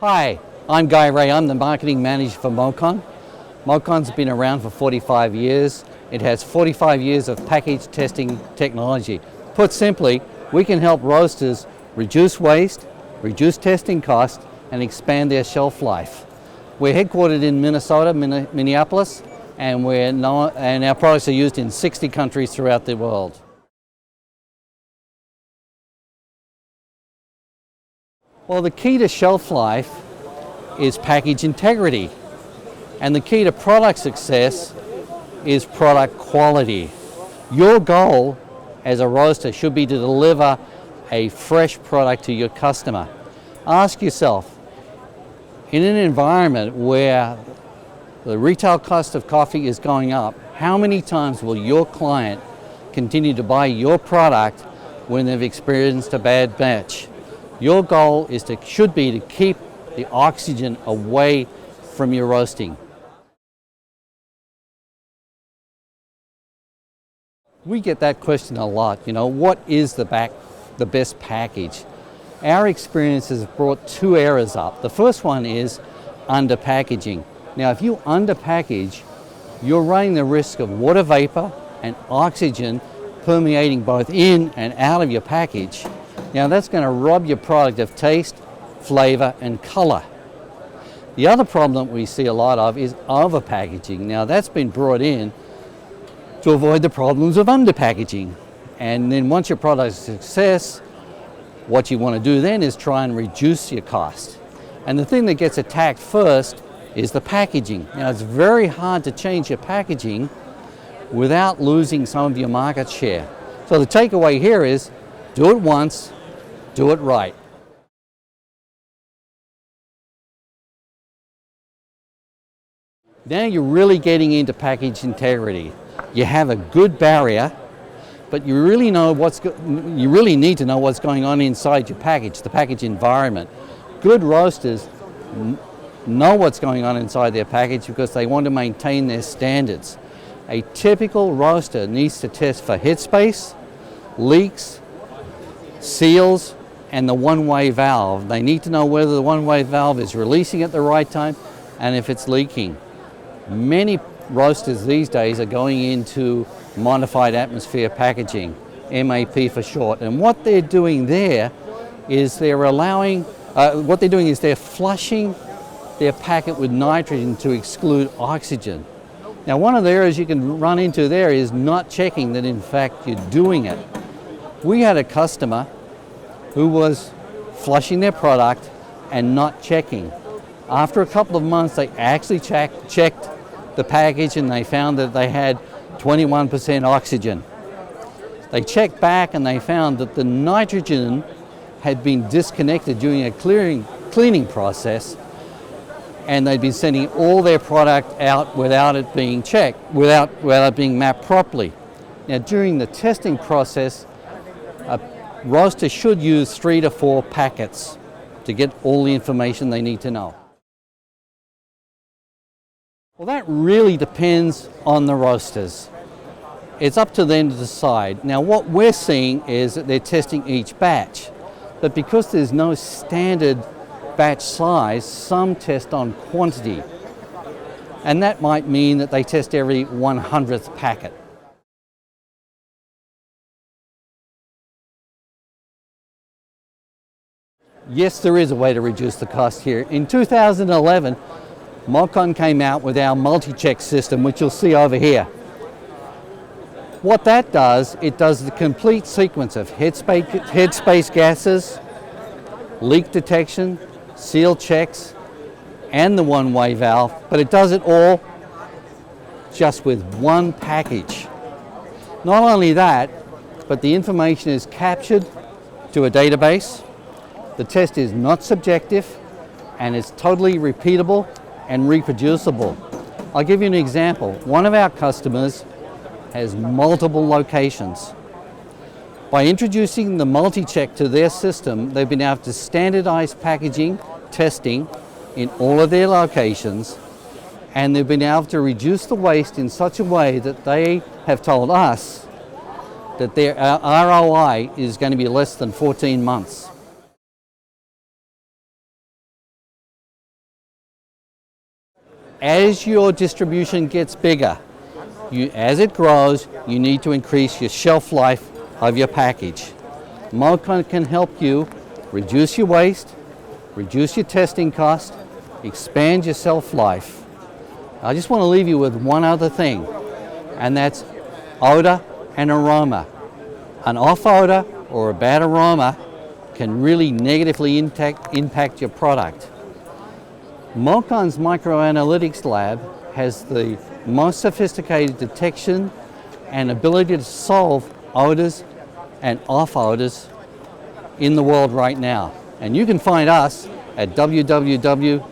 Hi, I'm Wray. I'm the marketing manager for Mocon. Mocon's been around for 45 years. It has 45 years of package testing technology. Put simply, we can help roasters reduce waste, reduce testing costs, and expand their shelf life. We're headquartered in Minnesota, Minneapolis, and our products are used in 60 countries throughout the world. Well, the key to shelf life is package integrity, and the key to product success is product quality. Your goal as a roaster should be to deliver a fresh product to your customer. Ask yourself, in an environment where the retail cost of coffee is going up, how many times will your client continue to buy your product when they've experienced a bad batch? Your goal should be to keep the oxygen away from your roasting. We get that question a lot, what is the best package? Our experience has brought two errors up. The first one is under-packaging. Now, if you under-package, you're running the risk of water vapor and oxygen permeating both in and out of your package. Now, that's going to rob your product of taste, flavor, and color. The other problem that we see a lot of is over-packaging. Now, that's been brought in to avoid the problems of under-packaging. And then once your product is a success, what you want to do then is try and reduce your cost. And the thing that gets attacked first is the packaging. Now, it's very hard to change your packaging without losing some of your market share. So the takeaway here is do it once, do it right. Now you're really getting into package integrity. You have a good barrier, but you really need to know what's going on inside your package, the package environment. Good roasters know what's going on inside their package because they want to maintain their standards. A typical roaster needs to test for headspace, leaks, seals, and the one-way valve. They need to know whether the one-way valve is releasing at the right time and if it's leaking. Many roasters these days are going into modified atmosphere packaging, MAP for short, and what they're doing there is they're flushing their packet with nitrogen to exclude oxygen. Now, one of the areas you can run into there is not checking that in fact you're doing it. We had a customer who was flushing their product and not checking. After a couple of months, they actually checked the package and they found that they had 21% oxygen. They checked back and they found that the nitrogen had been disconnected during a cleaning process, and they'd been sending all their product out without it being checked, without it being mapped properly. Now, during the testing process, a roaster should use 3 to 4 packets to get all the information they need to know. Well, that really depends on the roasters. It's up to them to decide. Now, what we're seeing is that they're testing each batch, but because there's no standard batch size, some test on quantity, and that might mean that they test every 100th packet. Yes, there is a way to reduce the cost here. In 2011, Mocon came out with our multi-check system, which you'll see over here. What that does, it does the complete sequence of headspace gases, leak detection, seal checks, and the one-way valve, but it does it all just with one package. Not only that, but the information is captured to a database. The test is not subjective and it's totally repeatable and reproducible. I'll give you an example. One of our customers has multiple locations. By introducing the multi-check to their system, they've been able to standardize packaging testing in all of their locations, and they've been able to reduce the waste in such a way that they have told us that their ROI is going to be less than 14 months. as your distribution gets bigger, as it grows, you need to increase your shelf life of your package. Mocon can help you reduce your waste, reduce your testing cost, expand your shelf life. I just want to leave you with one other thing, and that's odor and aroma. An off odor or a bad aroma can really negatively impact your product. Mocon's microanalytics lab has the most sophisticated detection and ability to solve odors and off odors in the world right now. And you can find us at www.mocon.com.